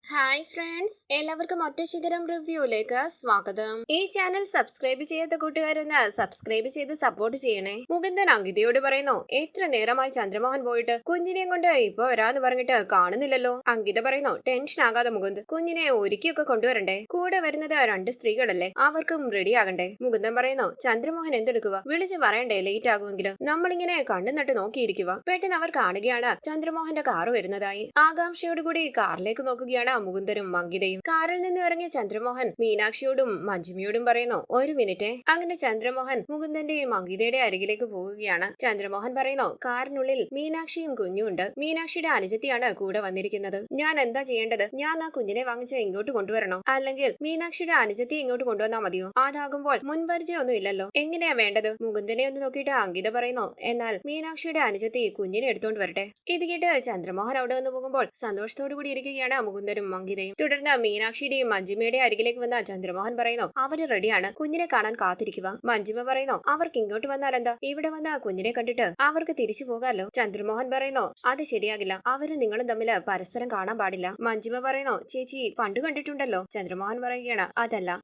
Hi friends, എല്ലാവർക്കും ഒറ്റ ശിഖരം റിവ്യൂയിലേക്ക് സ്വാഗതം. ഈ ചാനൽ സബ്സ്ക്രൈബ് ചെയ്യാത്ത കൂട്ടുകാരൊന്ന് സബ്സ്ക്രൈബ് ചെയ്ത് സപ്പോർട്ട് ചെയ്യണേ. മുകുന്ദൻ അങ്കിതയോട് പറയുന്നു, എത്ര നേരമായി ചന്ദ്രമോഹൻ പോയിട്ട് കുഞ്ഞിനെയും കൊണ്ട് ഇപ്പൊ വരാന്ന് പറഞ്ഞിട്ട് കാണുന്നില്ലല്ലോ. അങ്കിത പറയുന്നു, ടെൻഷൻ ആകാതെ മുകുന്ദ്, കുഞ്ഞിനെ ഒരുക്കിയൊക്കെ കൊണ്ടുവരണ്ടേ. കൂടെ വരുന്നത് 2 സ്ത്രീകളല്ലേ, അവർക്കും റെഡി ആകണ്ടേ. മുകുന്ദൻ പറയുന്നു, ചന്ദ്രമോഹൻ എന്തെടുക്കുക, വിളിച്ചു പറയണ്ടേ ലേറ്റ് ആകുമെങ്കിലും. നമ്മളിങ്ങനെ കണ്ണു നട്ട് നോക്കിയിരിക്കുക. പെട്ടെന്ന് അവർ കാണുകയാണ് ചന്ദ്രമോഹന്റെ കാറ് വരുന്നതായി. ആകാംക്ഷയോടുകൂടി കാറിലേക്ക് നോക്കുകയാണ് മുകുന്ദനും അങ്കിതയും. കാറിൽ നിന്ന് ഇറങ്ങിയ ചന്ദ്രമോഹൻ മീനാക്ഷിയോടും മഞ്ജിമയോടും പറയുന്നു, ഒരു മിനിറ്റ്. അങ്ങനെ ചന്ദ്രമോഹൻ മുകുന്ദന്റെയും അങ്കിതയുടെ അരികിലേക്ക് പോകുകയാണ്. ചന്ദ്രമോഹൻ പറയുന്നു, കാറിനുള്ളിൽ മീനാക്ഷിയും കുഞ്ഞുണ്ട്. മീനാക്ഷിയുടെ അനുജത്തിയാണ് കൂടെ വന്നിരിക്കുന്നത്. ഞാൻ എന്താ ചെയ്യേണ്ടത്? ഞാൻ ആ കുഞ്ഞിനെ വാങ്ങിച്ച് ഇങ്ങോട്ട് കൊണ്ടുവരണോ, അല്ലെങ്കിൽ മീനാക്ഷിയുടെ അനുജത്തിയെ ഇങ്ങോട്ട് കൊണ്ടുവന്നാൽ മതിയോ? അതാകുമ്പോൾ മുൻപരിചയൊന്നും ഇല്ലല്ലോ. എങ്ങനെയാ വേണ്ടത്? മുകുന്ദനെ ഒന്ന് നോക്കിയിട്ട് അങ്കിത പറയുന്നു, എന്നാൽ മീനാക്ഷിയുടെ അനുജത്തി കുഞ്ഞിനെ എടുത്തോണ്ട് വരട്ടെ. ഇത് കേട്ട് ചന്ദ്രമോഹൻ അവിടെ നിന്ന് പോകുമ്പോൾ സന്തോഷത്തോടു കൂടി ഇരിക്കുകയാണ് മുകുന്ദനും അങ്കിതയും. തുടർന്ന് മീനാക്ഷിയുടെയും മഞ്ജിമയുടെ അരികിലേക്ക് വന്ന ചന്ദ്രമോഹൻ പറയുന്നു, അവര് റെഡിയാണ്, കുഞ്ഞിനെ കാണാൻ കാത്തിരിക്കുക. മഞ്ജിമ പറയുന്നു, അവർക്ക് ഇങ്ങോട്ട് വന്നാൽ എന്താ, ഇവിടെ വന്ന കുഞ്ഞിനെ കണ്ടിട്ട് അവർക്ക് തിരിച്ചു പോകാമല്ലോ. ചന്ദ്രമോഹൻ പറയുന്നു, അത് ശരിയാകില്ല, അവരും നിങ്ങളും തമ്മിൽ പരസ്പരം കാണാൻ പാടില്ല. മഞ്ജിമ പറയുന്നു, ചേച്ചി പണ്ട് കണ്ടിട്ടുണ്ടല്ലോ. ചന്ദ്രമോഹൻ പറയുകയാണ്, അതല്ല,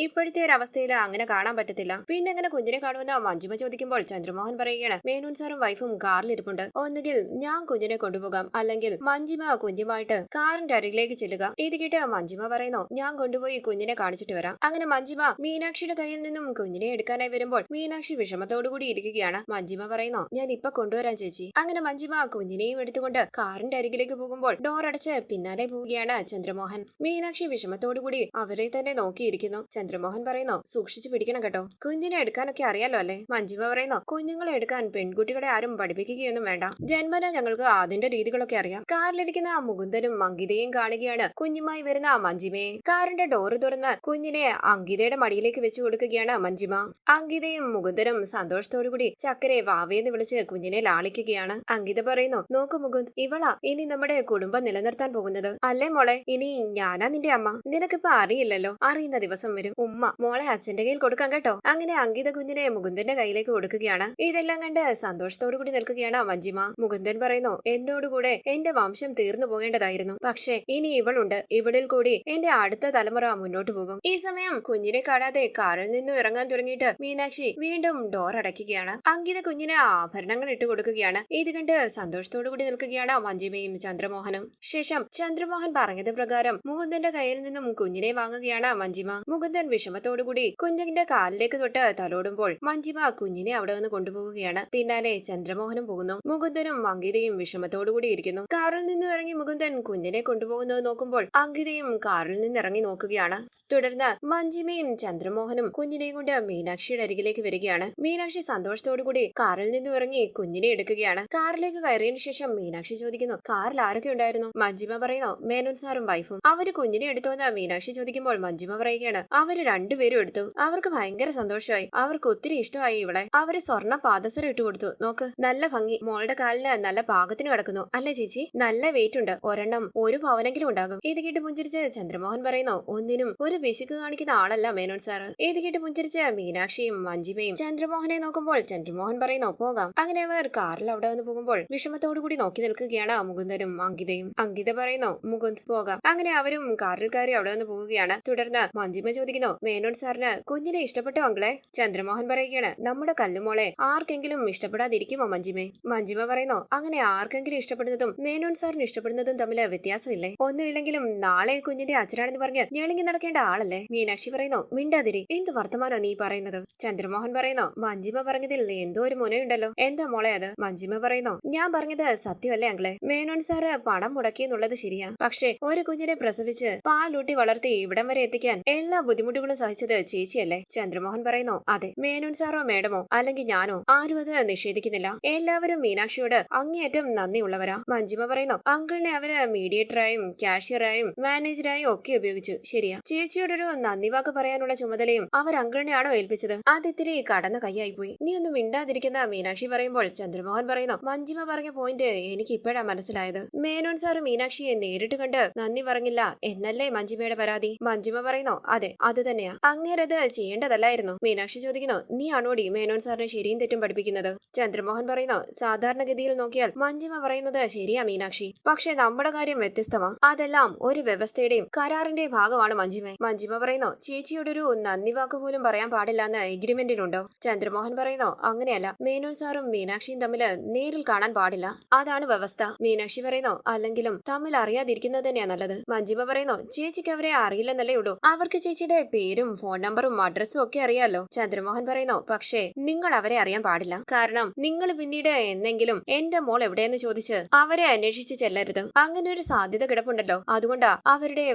ഇപ്പോഴത്തെ ഒരു അവസ്ഥയിൽ അങ്ങനെ കാണാൻ പറ്റത്തില്ല. പിന്നെ എങ്ങനെ കുഞ്ഞിനെ കാണുമെന്ന് മഞ്ജിമ ചോദിക്കുമ്പോൾ ചന്ദ്രമോഹൻ പറയുകയാണ്, മേനോൻ സാറും വൈഫും കാറിലിരിപ്പുണ്ട്. ഒന്നുകിൽ ഞാൻ കുഞ്ഞിനെ കൊണ്ടുപോകാം, അല്ലെങ്കിൽ മഞ്ജിമ കുഞ്ഞുമായിട്ട് കാറിന്റെ അരികിലേക്ക് ചെല്ലുക. ഇത് കേട്ട് മഞ്ജിമ പറയുന്നു, ഞാൻ കൊണ്ടുപോയി കുഞ്ഞിനെ കാണിച്ചിട്ട് വരാം. അങ്ങനെ മഞ്ജിമ മീനാക്ഷിയുടെ കയ്യിൽ നിന്നും കുഞ്ഞിനെ എടുക്കാനായി വരുമ്പോൾ മീനാക്ഷി വിഷമത്തോടുകൂടി ഇരിക്കുകയാണ്. മഞ്ജിമ പറയുന്നു, ഞാൻ ഇപ്പൊ കൊണ്ടുവരാൻ ചേച്ചി. അങ്ങനെ മഞ്ജിമ കുഞ്ഞിനെയും എടുത്തുകൊണ്ട് കാറിന്റെ അരികിലേക്ക് പോകുമ്പോൾ ഡോർ അടച്ച് പിന്നാലെ പോവുകയാണ് ചന്ദ്രമോഹൻ. മീനാക്ഷി വിഷമത്തോടുകൂടി അവരെ തന്നെ നോക്കിയിരിക്കുന്നു. ചന്ദ്രമോഹൻ പറയുന്നു, സൂക്ഷിച്ചു പിടിക്കണം കേട്ടോ, കുഞ്ഞിനെ എടുക്കാനൊക്കെ അറിയാലോ അല്ലേ. മഞ്ജിമ പറയുന്നു, കുഞ്ഞുങ്ങളെ എടുക്കാൻ പെൺകുട്ടികളെ ആരും പഠിപ്പിക്കുകയൊന്നും വേണ്ട, ജന്മന ഞങ്ങൾക്ക് അതിന്റെ രീതികളൊക്കെ അറിയാം. കാറിലിരിക്കുന്ന മുകുന്ദനും അങ്കിതയും കാണുകയാണ് കുഞ്ഞുമായി വരുന്ന മഞ്ജിമയെ. കാറിന്റെ ഡോറ് തുറന്ന് കുഞ്ഞിനെ അങ്കിതയുടെ മടിയിലേക്ക് വെച്ചു കൊടുക്കുകയാണ് മഞ്ജിമ. അങ്കിതയും മുകുന്ദനും സന്തോഷത്തോടുകൂടി ചക്കരെ വാവേന്ന് വിളിച്ച് കുഞ്ഞിനെ ലാളിക്കുകയാണ്. അങ്കിത പറയുന്നു, നോക്കു മുകുന്ദ്, ഇവളാ ഇനി നമ്മുടെ കുടുംബം നിലനിർത്താൻ പോകുന്നത്, അല്ലേ മോളെ. ഇനി ഞാനാ നിന്റെ അമ്മ, നിനക്കിപ്പോ അറിയില്ലല്ലോ, അറിയുന്ന ദിവസം വരും. ഉമ്മ മോളെ അച്ഛന്റെ കയ്യിൽ കൊടുക്കാം കേട്ടോ. അങ്ങനെ അങ്കിത കുഞ്ഞിനെ മുകുന്ദന്റെ കയ്യിലേക്ക് കൊടുക്കുകയാണ്. ഇതെല്ലാം കണ്ട് സന്തോഷത്തോടുകൂടി നിൽക്കുകയാണ് മഞ്ജിമ. മുകുന്ദൻ പറയുന്നു, എന്നോടുകൂടെ എന്റെ വംശം തീർന്നു പോകേണ്ടതായിരുന്നു, പക്ഷേ ഇനി ഇവളുണ്ട്, ഇവളിൽ കൂടി എന്റെ അടുത്ത തലമുറ മുന്നോട്ട് പോകും. ഈ സമയം കുഞ്ഞിനെ കാണാതെ കാറിൽ നിന്നും ഇറങ്ങാൻ തുടങ്ങിയിട്ട് മീനാക്ഷി വീണ്ടും ഡോർ അടയ്ക്കുകയാണ്. അങ്കിത കുഞ്ഞിന് ആഭരണങ്ങൾ ഇട്ട് കൊടുക്കുകയാണ്. ഇത് കണ്ട് സന്തോഷത്തോടു കൂടി നിൽക്കുകയാണ് മഞ്ജിമയും ചന്ദ്രമോഹനും. ശേഷം ചന്ദ്രമോഹൻ പറഞ്ഞത് പ്രകാരം മുകുന്ദന്റെ കയ്യിൽ നിന്നും കുഞ്ഞിനെ വാങ്ങുകയാണ് മഞ്ജിമ. മുകുന്ദൻ വിഷമത്തോടുകൂടി കുഞ്ഞിന്റെ കാലിലേക്ക് തൊട്ട് തലോടുമ്പോൾ മഞ്ജിമ കുഞ്ഞിനെ അവിടെ നിന്ന് കൊണ്ടുപോകുകയാണ്. പിന്നാലെ ചന്ദ്രമോഹനും പോകുന്നു. മുകുന്ദനും അങ്കിതയും വിഷമത്തോടുകൂടി ഇരിക്കുന്നു. കാറിൽ നിന്നും ഇറങ്ങി മുകുന്ദൻ കുഞ്ഞിനെ കൊണ്ടുപോകുന്നത് നോക്കുമ്പോൾ അങ്കിതയും കാറിൽ നിന്ന് ഇറങ്ങി നോക്കുകയാണ്. തുടർന്ന് മഞ്ജിമയും ചന്ദ്രമോഹനും കുഞ്ഞിനെയും കൊണ്ട് മീനാക്ഷിയുടെ അരികിലേക്ക് വരികയാണ്. മീനാക്ഷി സന്തോഷത്തോടുകൂടി കാറിൽ നിന്നും ഇറങ്ങി കുഞ്ഞിനെ എടുക്കുകയാണ്. കാറിലേക്ക് കയറിയതിനു ശേഷം മീനാക്ഷി ചോദിക്കുന്നു, കാറിൽ ആരൊക്കെ ഉണ്ടായിരുന്നു? മഞ്ജിമ പറയുന്നു, മേനോൻ സാറും വൈഫും. അവര് കുഞ്ഞിനെ എടുത്തോന്ന് മീനാക്ഷി ചോദിക്കുമ്പോൾ മഞ്ജിമ പറയുകയാണ്, അവര് 2 പേരും എടുത്തു, അവർക്ക് ഭയങ്കര സന്തോഷമായി, അവർക്ക് ഒത്തിരി ഇഷ്ടമായി ഇവളെ. അവര് സ്വർണ്ണ പാദസരം ഇട്ട് കൊടുത്തു. നോക്ക്, നല്ല ഭംഗി, മോളുടെ കാലിന് നല്ല പാകത്തിന് കിടക്കുന്നു അല്ലേ ചേച്ചി, നല്ല വെയിറ്റ് ഉണ്ട്, ഒരെണ്ണം 1 പവനെങ്കിലും ഉണ്ടാകും. ഇത് കേട്ട് പുഞ്ചിരിച്ച് ചന്ദ്രമോഹൻ പറയുന്നു, ഒന്നിനും ഒരു വിശുക്ക് കാണിക്കുന്ന ആളല്ല മേനോൻ സാറ്. ഇത് കേട്ട് പുഞ്ചിരിച്ച് മീനാക്ഷിയും മഞ്ജിമയും ചന്ദ്രമോഹനെ നോക്കുമ്പോൾ ചന്ദ്രമോഹൻ പറയുന്നു, പോകാം. അങ്ങനെ അവർ കാറിൽ അവിടെ വന്ന് പോകുമ്പോൾ വിഷമത്തോടുകൂടി നോക്കി നിൽക്കുകയാണ് മുകുന്ദനും അങ്കിതയും. അങ്കിത പറയുന്നു, മുകുന്ദ് പോകാം. അങ്ങനെ അവരും കാറിൽ കയറി അവിടെ വന്ന് പോവുകയാണ്. തുടർന്ന് മഞ്ജിമ ചോദിക്കുന്നു, മേനോൻ സാറിന് കുഞ്ഞിനെ ഇഷ്ടപ്പെട്ടോ അങ്കിളെ? ചന്ദ്രമോഹൻ പറയുകയാണ്, നമ്മുടെ കല്ലുമോളെ ആർക്കെങ്കിലും ഇഷ്ടപ്പെടാതിരിക്കുമോ മഞ്ജിമേ? മഞ്ജിമ പറയുന്നു, അങ്ങനെ ആർക്കെങ്കിലും ഇഷ്ടപ്പെടുന്നതും മേനോൻ സാറിന് ഇഷ്ടപ്പെടുന്നതും തമ്മിൽ വ്യത്യാസമില്ലേ? ഒന്നുമില്ലെങ്കിലും നാളെ കുഞ്ഞിന്റെ അച്ഛനാണെന്ന് പറഞ്ഞ് ഞെളിങ്ങി നടക്കേണ്ട ആളല്ലേ? മീനാക്ഷി പറയുന്നു, മിണ്ടാതിരി, എന്ത് വർത്തമാനോ നീ പറയുന്നത്? ചന്ദ്രമോഹൻ പറയുന്നു, മഞ്ജിമ പറഞ്ഞതിൽ എന്തോ ഒരു മുനയുണ്ടല്ലോ, എന്താ മോളെ അത്? മഞ്ജിമ പറയുന്നു, ഞാൻ പറഞ്ഞത് സത്യമല്ലേ അങ്കിളെ? മേനോൻ സാറ് പണം മുടക്കിയെന്നുള്ളത് ശരിയാ, പക്ഷെ ഒരു കുഞ്ഞിനെ പ്രസവിച്ച് പാലൂട്ടി വളർത്തി ഇവിടം വരെ എത്തിക്കാൻ എല്ലാ ബുദ്ധിമുട്ടുകളും സഹിച്ചത് ചേച്ചിയല്ലേ? ചന്ദ്രമോഹൻ പറയുന്നു, അതെ, മേനോൻ സാറോ മേഡമോ അല്ലെങ്കിൽ ഞാനോ ആരും അത് നിഷേധിക്കുന്നില്ല, എല്ലാവരും മീനാക്ഷിയോട് അങ്ങേയറ്റം നന്ദിയുള്ളവരാ. മഞ്ജിമ പറയുന്നു, അങ്കിളിനെ അവര് മീഡിയേറ്ററായും കാഷ്യറായും മാനേജറായും ഒക്കെ ഉപയോഗിച്ചു, ശരിയാ. ചേച്ചിയോടൊരു നന്ദി വാക്ക് പറയാനുള്ള ചുമതലയും അവർ അങ്കിളിനെയാണോ ഏൽപ്പിച്ചത്? അതിത്തിരി കടന്ന കൈയായി പോയി. നീ ഒന്നും മിണ്ടാതിരിക്കുന്ന മീനാക്ഷി പറയുമ്പോൾ ചന്ദ്രമോഹൻ പറയുന്നു, മഞ്ജിമ പറഞ്ഞ പോയിന്റ് എനിക്ക് ഇപ്പോഴാ മനസ്സിലായത്. മേനോൻ സാറ് മീനാക്ഷിയെ നേരിട്ട് കണ്ട് നന്ദി പറഞ്ഞില്ല എന്നല്ലേ മഞ്ജിമയുടെ പരാതി? മഞ്ജിമ പറയുന്നു, അതെ, അത് തന്നെയാ, അങ്ങേരത് ചെയ്യേണ്ടതല്ലായിരുന്നു. മീനാക്ഷി ചോദിക്കുന്നു, നീ ആണോടി മേനോൻ സാറിനെ ശരിയും തെറ്റും പഠിപ്പിക്കുന്നത്? ചന്ദ്രമോഹൻ പറയുന്നു, സാധാരണഗതിയിൽ നോക്കിയാൽ മഞ്ജിമ പറയുന്നത് ശരിയാ മീനാക്ഷി, പക്ഷെ നമ്മുടെ കാര്യം വ്യത്യസ്തമാ. അതെല്ലാം ഒരു വ്യവസ്ഥയുടെയും കരാറിന്റെ ഭാഗമാണ് മഞ്ജിമ. മഞ്ജിമ പറയുന്നു, ചേച്ചിയോടൊരു നന്ദി വാക്ക് പോലും പറയാൻ പാടില്ലെന്ന് എഗ്രിമെന്റിലുണ്ടോ? ചന്ദ്രമോഹൻ പറയുന്നു, അങ്ങനെയല്ല, മേനോൻ സാറും മീനാക്ഷിയും തമ്മിൽ നേരിൽ കാണാൻ പാടില്ല, അതാണ് വ്യവസ്ഥ. മീനാക്ഷി പറയുന്നു, അല്ലെങ്കിലും തമ്മിൽ അറിയാതിരിക്കുന്നത് തന്നെയാ നല്ലത്. മഞ്ജിമ പറയുന്നു, ചേച്ചിക്ക് അവരെ അറിയില്ലെന്നല്ലേ ഉള്ളൂ, അവർക്ക് ചേച്ചിയുടെ പേരും ഫോൺ നമ്പറും അഡ്രസ്സും ഒക്കെ അറിയാലോ. ചന്ദ്രമോഹൻ പറയുന്നു, പക്ഷേ നിങ്ങൾ അവരെ അറിയാൻ പാടില്ല, കാരണം നിങ്ങൾ പിന്നീട് എന്തെങ്കിലും എന്റെ മോൾ എവിടെയെന്ന് ചോദിച്ച് അവരെ അന്വേഷിച്ച് ചെല്ലരുത്. അങ്ങനെ ഒരു സാധ്യത കിടപ്പുണ്ടല്ലോ, അതുകൊണ്ടാ അവരുടെ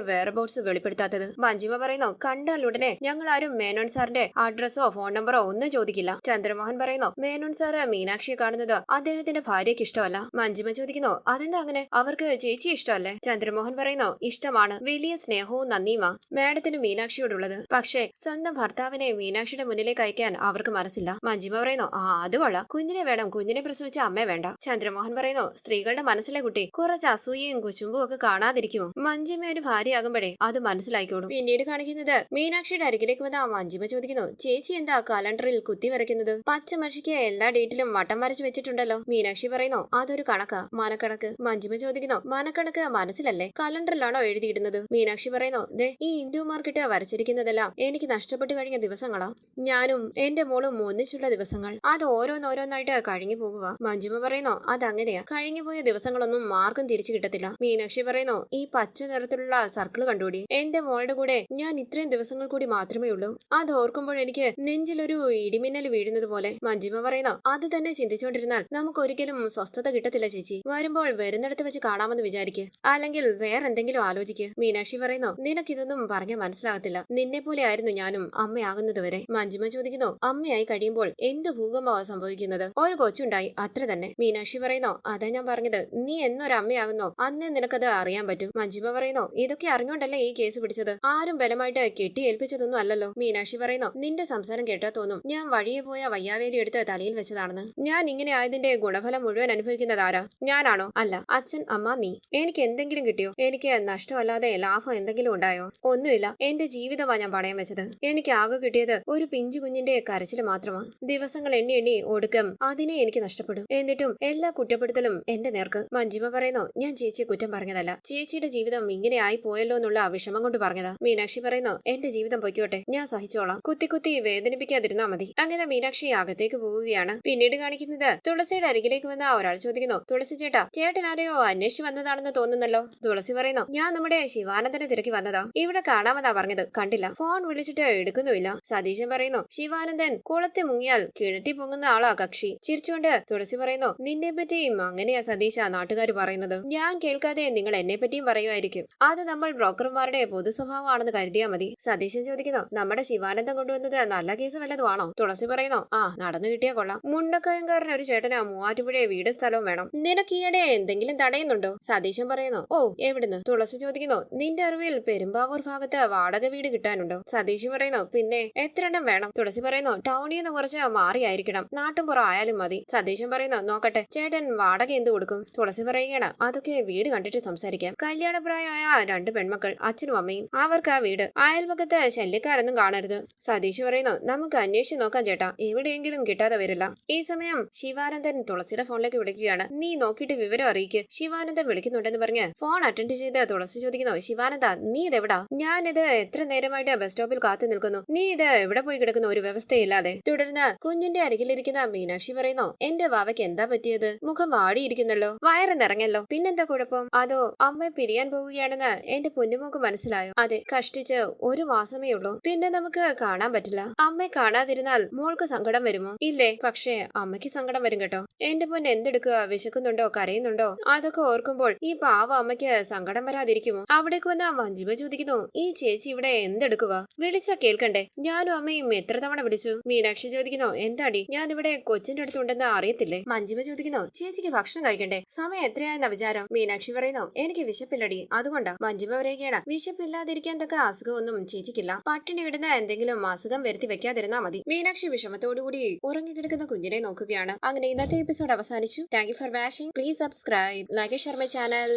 വെയർബോട്ട്സ് വെളിപ്പെടുത്താത്തത്. മഞ്ജിമ പറയുന്നു, കണ്ടാൽ ഉടനെ ഞങ്ങൾ ആരും മേനോൻ സാറിന്റെ അഡ്രസ്സോ ഫോൺ നമ്പറോ ഒന്നും ചോദിക്കില്ല. ചന്ദ്രമോഹൻ പറയുന്നു, മേനോൻ സാറ് മീനാക്ഷിയെ കാണുന്നത് അദ്ദേഹത്തിന്റെ ഭാര്യയ്ക്ക് ഇഷ്ടമല്ല. മഞ്ജിമ ചോദിക്കുന്നു, അതെന്താ അങ്ങനെ, അവർക്ക് ചേച്ചി ഇഷ്ടമല്ലേ? ചന്ദ്രമോഹൻ പറയുന്നു, ഇഷ്ടമാണ്, വലിയ സ്നേഹവും നന്ദിയുമാ മാഡത്തിന് മീനാക്ഷിയോടുള്ളത്. പക്ഷേ സ്വന്തം ഭർത്താവിനെ മീനാക്ഷിയുടെ മുന്നിലേക്ക് അയക്കാൻ അവർക്ക് മനസ്സില്ല. മഞ്ജിമ പറയുന്നു, അത് കൊള്ളാം, കുഞ്ഞിനെ വേണം, കുഞ്ഞിനെ പ്രസവിച്ച അമ്മയെ വേണ്ട. ചന്ദ്രമോഹൻ പറയുന്നു, സ്ത്രീകളുടെ മനസ്സിലെ കുട്ടി കുറച്ച് അസൂയയും കുശുമ്പും ഒക്കെ കാണാതിരിക്കുമോ? മഞ്ജിമ ഒരു ഭാര്യയാകുമ്പോഴേ അത് മനസ്സിലായിക്കോളും. പിന്നീട് കാണിക്കുന്നത് മീനാക്ഷിയുടെ അരികിലേക്ക് വന്ന മഞ്ജിമ ചോദിക്കുന്നു, ചേച്ചി എന്താ കലണ്ടറിൽ കുത്തി വരയ്ക്കുന്നത്? പച്ചമഷിക്ക് എല്ലാ ഡേറ്റിലും വട്ടം വരച്ചു വെച്ചിട്ടുണ്ടല്ലോ. മീനാക്ഷി പറയുന്നു, അതൊരു കണക്കാ, മനക്കണക്ക്. മഞ്ജിമ ചോദിക്കുന്നു, മനക്കണക്ക് മനസ്സിലല്ലേ, കലണ്ടറിലാണോ എഴുതിയിടുന്നത്? മീനാക്ഷി പറയുന്നു, ദേ, ഈ ഇന്ത്യ മാർക്കറ്റ് വരച്ചിരിക്കുന്നതെല്ലാം എനിക്ക് നഷ്ടപ്പെട്ടു കഴിഞ്ഞ ദിവസങ്ങളാ, ഞാനും എന്റെ മോളും ഒന്നിച്ചുള്ള ദിവസങ്ങൾ, അത് ഓരോന്നോരോന്നായിട്ട് കഴിഞ്ഞു പോകുക. മഞ്ജിമ പറയുന്നു, അതങ്ങനെയാ, കഴിഞ്ഞുപോയ ദിവസങ്ങളൊന്നും മാർക്കും തിരിച്ചു കിട്ടത്തില്ല. മീനാക്ഷി പറയുന്നു, ഈ പച്ച നിറത്തിലുള്ള സർക്കിൾ കണ്ടുകൂടി, എന്റെ മോളുടെ കൂടെ ഞാൻ ഇത്രയും ദിവസങ്ങൾ കൂടി മാത്രമേ ഉള്ളൂ, അത് ഓർക്കുമ്പോൾ എനിക്ക് നെഞ്ചിലൊരു ഇടിമിന്നൽ വീഴുന്നത് പോലെ. മഞ്ജിമ പറയുന്നു, അത് തന്നെ ചിന്തിച്ചുകൊണ്ടിരുന്നാൽ നമുക്ക് ഒരിക്കലും സ്വസ്ഥത കിട്ടത്തില്ല ചേച്ചി, വരുമ്പോൾ വരുന്നിടത്ത് വെച്ച് കാണാമെന്ന് വിചാരിക്ക്, അല്ലെങ്കിൽ വേറെന്തെങ്കിലും ആലോചിക്ക്. മീനാക്ഷി പറയുന്നു, നിനക്കിതൊന്നും പറഞ്ഞാൽ മനസ്സിലാകത്തില്ല, നിന്നെ പോലെ ആയിരുന്നു ഞാനും അമ്മയാകുന്നത് വരെ. മഞ്ജിമ ചോദിക്കുന്നു, അമ്മയായി കഴിയുമ്പോൾ എന്ത് ഭൂകമ്പമാണ് സംഭവിക്കുന്നത്? ഒരു കൊച്ചുണ്ടായി, അത്ര തന്നെ. മീനാക്ഷി പറയുന്നു, അതാ ഞാൻ പറഞ്ഞത്, നീ എന്നൊരമ്മയാകുന്നോ അന്ന് നിനക്കത് അറിയാൻ പറ്റും. മഞ്ജിമ പറയുന്നു, ഇതൊക്കെ അറിഞ്ഞോണ്ടല്ലേ ഈ കേസ് പിടിച്ചത്, ആരും ബലമായിട്ട് കെട്ടി ഏൽപ്പിച്ചതൊന്നും അല്ലല്ലോ. മീനാക്ഷി പറയുന്നു, നിന്റെ സംസാരം കേട്ടാ തോന്നും ഞാൻ വഴിയെ പോയ വയ്യാവേലി എടുത്ത് തലയിൽ വെച്ചതാണെന്ന്. ഞാൻ ഇങ്ങനെ ആയതിന്റെ ഗുണഫലം മുഴുവൻ അനുഭവിക്കുന്നത് ആരാ? ഞാനാണോ? അല്ല, അച്ഛൻ, അമ്മ, നീ. എനിക്ക് എന്തെങ്കിലും കിട്ടിയോ? എനിക്ക് നഷ്ടമല്ലാതെ ലാഭം എന്തെങ്കിലും ഉണ്ടായോ? ഒന്നുമില്ല, എന്റെ ജീവിതമാ ഞാൻ പണയം വെച്ചത്. എനിക്ക് ആകെ കിട്ടിയത് ഒരു പിഞ്ചു കുഞ്ഞിന്റെ കരച്ചില് മാത്രമാ. ദിവസങ്ങൾ എണ്ണി എണ്ണി ഒടുക്കം അതിനെ എനിക്ക് നഷ്ടപ്പെടും. എന്നിട്ടും എല്ലാ കുറ്റപ്പെടുത്തലും എന്റെ നേർക്ക്. മഞ്ജിമ പറയുന്നു, ഞാൻ ചേച്ചിയെ കുറ്റം പറഞ്ഞതല്ല, ചേച്ചിയുടെ ജീവിതം ഇങ്ങനെ ആയി പോയല്ലോ എന്നുള്ള വിഷമം കൊണ്ട് പറഞ്ഞതാ. മീനാക്ഷി പറയുന്നു, എന്റെ ജീവിതം പൊയ്ക്കോട്ടെ, ഞാൻ സഹിച്ചോളാം, കുത്തി കുത്തി വേദനിപ്പിക്കാതിരുന്നാ മതി. അങ്ങനെ മീനാക്ഷി അകത്തേക്ക് പോവുകയാണ്. പിന്നീട് കാണിക്കുന്നത് തുളസിയുടെ അരികിലേക്ക് വന്ന ഒരാൾ ചോദിക്കുന്നു, തുളസി ചേട്ടാ, ചേട്ടൻ ആരെയോ അന്വേഷിച്ച് വന്നതാണെന്ന് തോന്നുന്നല്ലോ. തുളസി പറയുന്നു, ഞാൻ നമ്മുടെ ശിവാനന്ദനെ തിരക്കി വന്നതാ, ഇവിടെ കാണാമെന്നാ പറഞ്ഞത്, കണ്ടില്ല, ഫോൺ വിളിച്ചിട്ട് എടുക്കുന്നുമില്ല. സതീശൻ പറയുന്നു, ശിവാനന്ദൻ കുളത്തെ മുങ്ങിയാൽ കിഴറ്റി പൊങ്ങുന്ന ആളാ കക്ഷി. ചിരിച്ചുകൊണ്ട് തുളസി പറയുന്നു, നിന്നെ പറ്റിയും അങ്ങനെയാ സതീശ നാട്ടുകാർ പറയുന്നത്, ഞാൻ കേൾക്കാതെ നിങ്ങൾ എന്നെ പറ്റിയും പറയുമായിരിക്കും, അത് നമ്മൾ ബ്രോക്കർമാരുടെ പൊതു സ്വഭാവമാണെന്ന് കരുതിയാ മതി. സതീശൻ ചോദിക്കുന്നു, നമ്മുടെ ശിവാനന്ദൻ കൊണ്ടുവന്നത് നല്ല കേസ് വല്ലതുമാണോ? തുളസി പറയുന്നു, നടന്നു കിട്ടിയാ കൊള്ളാം, മുണ്ടക്കയംകാരൻ ഒരു ചേട്ടനാ, മൂവാറ്റുപുഴയെ വീട് സ്ഥലവും വേണം, നിനക്ക് ഈയിടെ എന്തെങ്കിലും തടയുന്നുണ്ടോ? സതീശൻ പറയുന്നു, ഓ, എവിടുന്ന്? തുളസി ചോദിക്കുന്നു, നിന്റെ അറിവിൽ പെരുമ്പാവൂർ ഭാഗത്ത് വാടക വീട് കിട്ടാനുണ്ടോ? സതീശ് പറയുന്നു, പിന്നെ എത്ര എണ്ണം വേണം? തുളസി പറയുന്നു, ടൗണിൽ നിന്ന് കുറച്ച് മാറിയായിരിക്കണം, നാട്ടുംപുറം ആയാലും മതി. സതീശൻ പറയുന്നു, നോക്കട്ടെ, ചേട്ടൻ വാടക എന്ത് കൊടുക്കും? തുളസി പറയുകയാണ്, അതൊക്കെ വീട് കണ്ടിട്ട് സംസാരിക്കാം. കല്യാണപ്രായമായ 2 പെൺമക്കൾ, അച്ഛനും അമ്മയും, അവർക്ക് ആ വീട്, അയൽപക്കത്ത് ശല്യക്കാരൊന്നും കാണരുത്. സതീശ് പറയുന്നു, നമുക്ക് അന്വേഷിച്ച് നോക്കാം ചേട്ടാ, എവിടെയെങ്കിലും കിട്ടാതെ വരില്ല. ഈ സമയം ശിവാനന്ദൻ തുളസിയുടെ ഫോണിലേക്ക് വിളിക്കുകയാണ്. നീ നോക്കിയിട്ട് വിവരം അറിയിക്ക്, ശിവാനന്ദൻ വിളിക്കുന്നുണ്ടെന്ന് പറഞ്ഞ് ഫോൺ അറ്റൻഡ് ചെയ്ത് തുളസി ചോദിക്കുന്നു, ശിവാനന്ദ, നീ ഇതെവിടാ? ഞാനിത് എത്ര നേരമായിട്ട് ബസ് സ്റ്റോപ്പിൽ കാത്തു നിൽക്കുന്നു, നീ ഇത് എവിടെ പോയി കിടക്കുന്നു ഒരു വ്യവസ്ഥയില്ലാതെ? തുടർന്ന് കുഞ്ഞിന്റെ അരികിലിരിക്കുന്ന മീനാക്ഷി പറയുന്നു, എന്റെ വാവയ്ക്ക് എന്താ പറ്റിയത്? മുഖം വാടിയിരിക്കുന്നല്ലോ, വയറ് നിറഞ്ഞല്ലോ, പിന്നെന്താ കുഴപ്പം? അതോ അമ്മ പിരിയാൻ പോവുകയാണെന്ന് എന്റെ പൊന്നുമോക്ക് മനസ്സിലായോ? അതെ, കഷ്ടിച്ച് 1 മാസമേ ഉള്ളൂ, പിന്നെ നമുക്ക് കാണാൻ പറ്റില്ല. അമ്മയെ കാണാതിരുന്നാൽ മോൾക്ക് സങ്കടം വരുമോ? ഇല്ലേ, പക്ഷേ അമ്മയ്ക്ക് സങ്കടം വരും കേട്ടോ. എന്റെ പൊന്ന് എന്തെടുക്കുക, വിശക്കുന്നുണ്ടോ, കരയുന്നുണ്ടോ? അതൊക്കെ ഓർക്കുമ്പോൾ ഈ പാവ അമ്മയ്ക്ക് സങ്കടം വരാതിരിക്കുമോ? അവിടേക്ക് വന്ന മഞ്ജിമ ചോദിക്കുന്നു, ഈ ചേച്ചി ഇവിടെ എന്തെടുക്കുക? വിളിച്ചാ കേൾക്കണ്ടേ? ഞാനും അമ്മയും എത്ര തവണ വിളിച്ചു? മീനാക്ഷി ചോദിക്കുന്നു, എന്താടി, ഞാനിവിടെ കൊച്ചിന്റെ അടുത്തുണ്ടെന്ന് അറിയത്തില്ലേ? മഞ്ജിമ ചോദിക്കുന്നു, ചേച്ചിക്ക് ഭക്ഷണം കഴിക്കണ്ടേ? സമയം എത്രയായെന്ന വിചാരം? മീനാക്ഷി പറയുന്നു, എനിക്ക് വിശപ്പില്ലടി, അതുകൊണ്ടാ. മഞ്ജിമ പറയുകയാണ്, വിശപ്പില്ലാതിരിക്കാൻ തക്ക അസുഖമൊന്നും ചേച്ചിക്കില്ല, പട്ടിണി ഇടുന്ന എന്തെങ്കിലും അസുഖം വരുത്തി വെക്കാതിരുന്നാ മതി. മീനാക്ഷി വിഷമത്തോടുകൂടി ഉറങ്ങിക്കിടക്കുന്ന കുഞ്ഞിനെ നോക്കുകയാണ്. അങ്ങനെ ഇന്നത്തെ എപ്പിസോഡ് അവസാനിച്ചു. Thank you for watching. Please subscribe, like, share my channel.